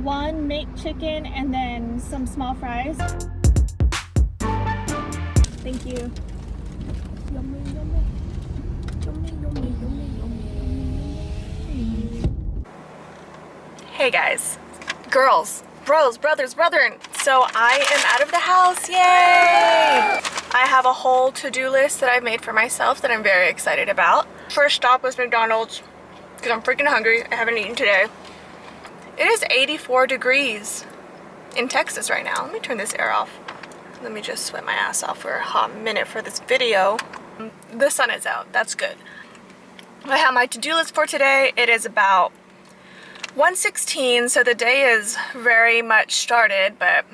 one McChicken and then some small fries. Thank you. Yummy, yummy. Yummy, yummy, yummy, yummy. Hey guys, girls, bros, brothers, brethren. So I am out of the house, yay! I have a whole to-do list that I've made for myself that I'm very excited about. First stop was McDonald's because I'm freaking hungry. I haven't eaten today. It is 84 degrees in Texas right now. Let me turn this air off. Let me just sweat my ass off for a hot minute for this video. The sun is out, that's good. I have my to-do list for today. It is about 1:16, so the day is very much started, but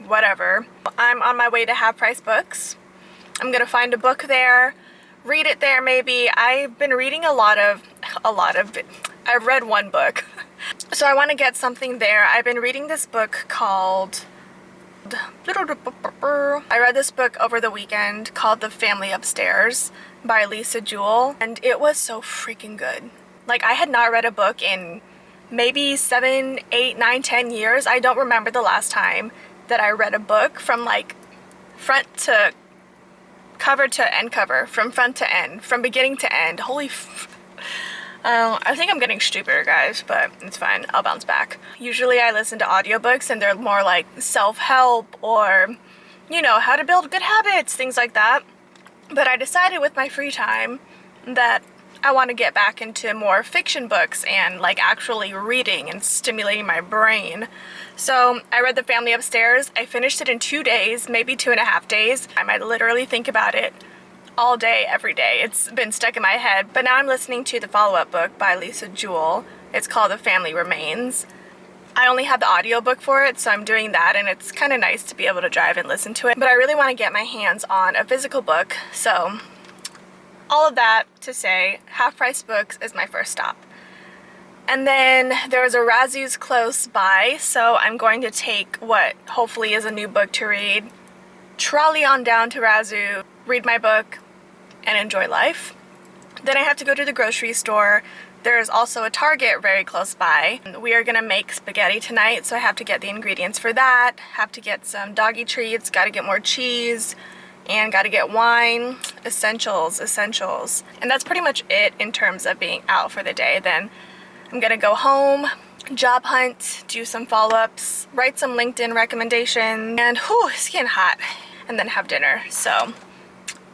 whatever. I'm on my way to Half Price Books. I'm gonna find a book there, read it there maybe. I've been reading a lot of it. I've read one book. So I want to get something there. I've been reading this book called... I read this book over the weekend called The Family Upstairs by Lisa Jewell, and it was so freaking good. Like, I had not read a book in maybe 7, 8, 9, 10 years. I don't remember the last time that I read a book from like front to cover to end cover, from front to end, from beginning to end. I think I'm getting stupider, guys, but it's fine. I'll bounce back. Usually I listen to audiobooks and they're more like self-help or, you know, how to build good habits, things like that. But I decided with my free time that I want to get back into more fiction books and like actually reading and stimulating my brain. So I read The Family Upstairs. I finished it in 2 days, maybe 2.5 days. I might literally think about it all day, every day. It's been stuck in my head. But now I'm listening to the follow-up book by Lisa Jewell. It's called The Family Remains. I only have the audiobook for it, so I'm doing that, and it's kind of nice to be able to drive and listen to it. But I really want to get my hands on a physical book, so all of that to say, Half Price Books is my first stop. And then there's a Razzo's close by, so I'm going to take what hopefully is a new book to read, trolley on down to Razzo, read my book, and enjoy life. Then I have to go to the grocery store. There's also a Target very close by. We are gonna make spaghetti tonight, so I have to get the ingredients for that. Have to get some doggy treats, gotta get more cheese, and gotta get wine. Essentials. And that's pretty much it in terms of being out for the day. Then I'm gonna go home, job hunt, do some follow-ups, write some LinkedIn recommendations, and whew, it's getting hot, and then have dinner. So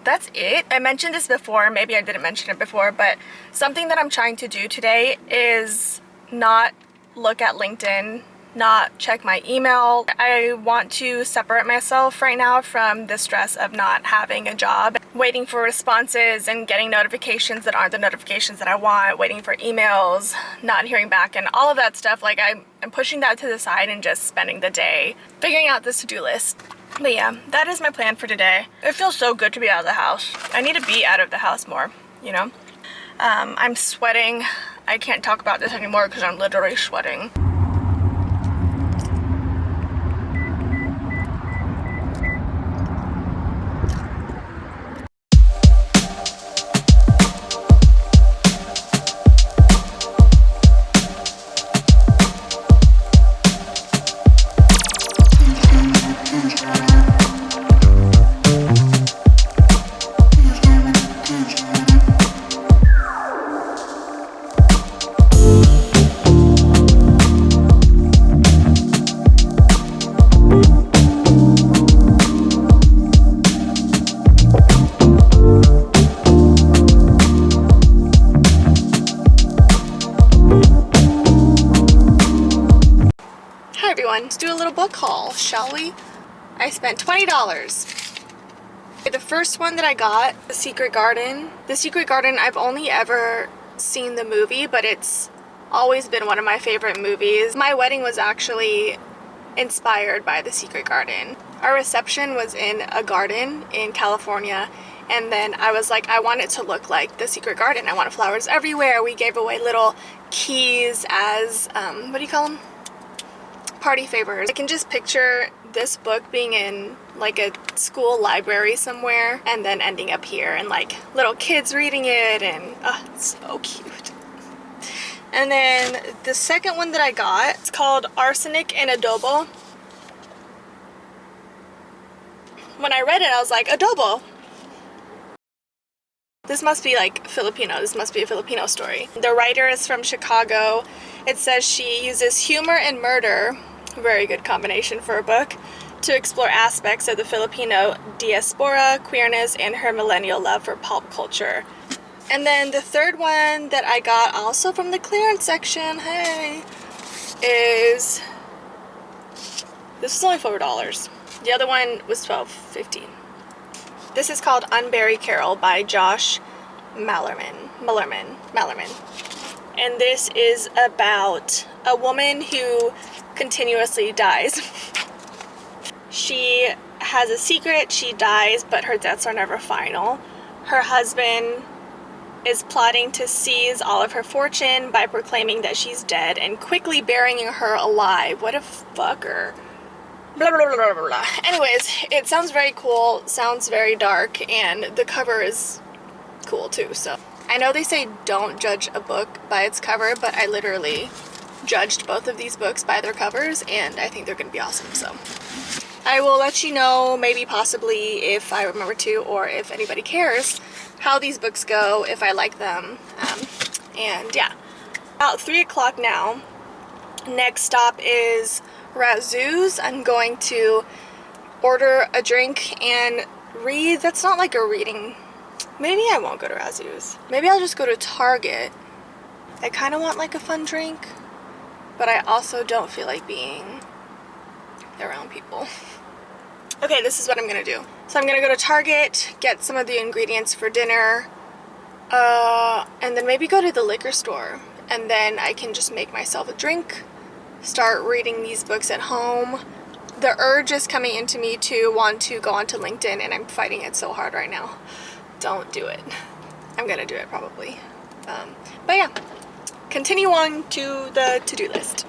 that's it. I mentioned this before, maybe I didn't mention it before, but something that I'm trying to do today is not look at LinkedIn, not check my email. I want to separate myself right now from the stress of not having a job, waiting for responses and getting notifications that aren't the notifications that I want, waiting for emails, not hearing back, and all of that stuff. Like, I'm pushing that to the side and just spending the day figuring out this to-do list. But yeah, that is my plan for today. It feels so good to be out of the house. I need to be out of the house more, you know? I'm sweating. I can't talk about this anymore because I'm literally sweating. Let's do a little book haul, shall we? I spent $20. The first one that I got, The Secret Garden. The Secret Garden, I've only ever seen the movie, but it's always been one of my favorite movies. My wedding was actually inspired by The Secret Garden. Our reception was in a garden in California, and then I was like, I want it to look like The Secret Garden. I want flowers everywhere. We gave away little keys as, what do you call them? Party favors. I can just picture this book being in like a school library somewhere and then ending up here and like little kids reading it, and it's so cute. And then the second one that I got, it's called Arsenic and Adobo. When I read it, I was like, adobo. This must be like Filipino. This must be a Filipino story. The writer is from Chicago. It says she uses humor and murder, very good combination for a book, to explore aspects of the Filipino diaspora, queerness, and her millennial love for pop culture. And then the third one that I got, also from the clearance section, hey, is, this was only $4. The other one was $12.15. This is called Unbury Carol by Josh Mallerman. And this is about a woman who continuously dies. She has a secret, she dies, but her deaths are never final. Her husband is plotting to seize all of her fortune by proclaiming that she's dead and quickly burying her alive. What a fucker. Blah, blah, blah, blah, blah. Anyways, it sounds very cool, sounds very dark, and the cover is cool too. So I know they say don't judge a book by its cover, but I literally judged both of these books by their covers, and I think they're gonna be awesome. So I will let you know, maybe possibly if I remember to, or if anybody cares, how these books go, if I like them. And yeah, about 3 o'clock now. Next stop is Razoo's. I'm going to order a drink and read. That's not like a reading. Maybe I won't go to Razoo's. Maybe I'll just go to Target. I kind of want like a fun drink, but I also don't feel like being around people. Okay, this is what I'm gonna do. So I'm gonna go to Target, get some of the ingredients for dinner, and then maybe go to the liquor store, and then I can just make myself a drink, start reading these books at home. The urge is coming into me to want to go onto LinkedIn, and I'm fighting it so hard right now. Don't do it. I'm gonna do it probably. But yeah, continue on to the to-do list.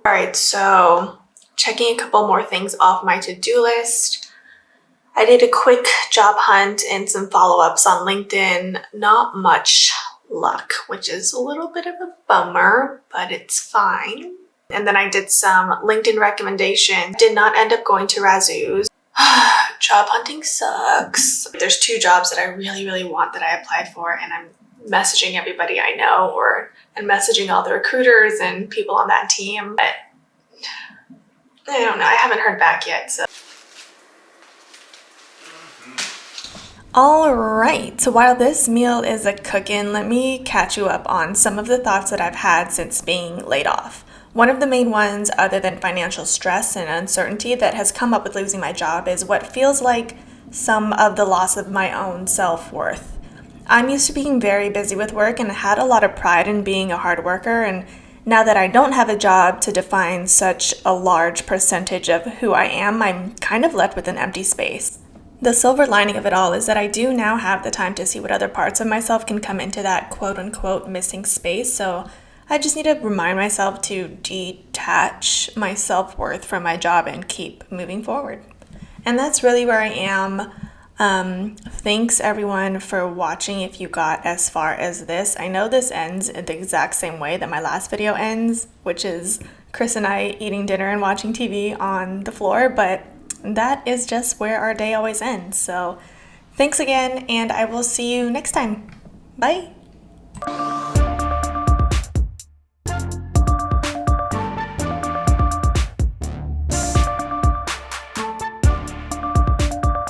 Alright, so checking a couple more things off my to-do list. I did a quick job hunt and some follow-ups on LinkedIn. Not much luck, which is a little bit of a bummer, but it's fine. And then I did some LinkedIn recommendations. Did not end up going to Razoo's. Job hunting sucks. There's 2 jobs that I really want that I applied for, and I'm messaging everybody I know, and messaging all the recruiters and people on that team, but I don't know, I haven't heard back yet, so. Alright, so while this meal is a cooking, let me catch you up on some of the thoughts that I've had since being laid off. One of the main ones, other than financial stress and uncertainty that has come up with losing my job, is what feels like some of the loss of my own self-worth. I'm used to being very busy with work and had a lot of pride in being a hard worker, and now that I don't have a job to define such a large percentage of who I am, I'm kind of left with an empty space. The silver lining of it all is that I do now have the time to see what other parts of myself can come into that quote-unquote missing space, so I just need to remind myself to detach my self-worth from my job and keep moving forward. And that's really where I am. Thanks everyone for watching if you got as far as this. I know this ends in the exact same way that my last video ends, which is Chris and I eating dinner and watching TV on the floor, but that is just where our day always ends. So thanks again, and I will see you next time. Bye!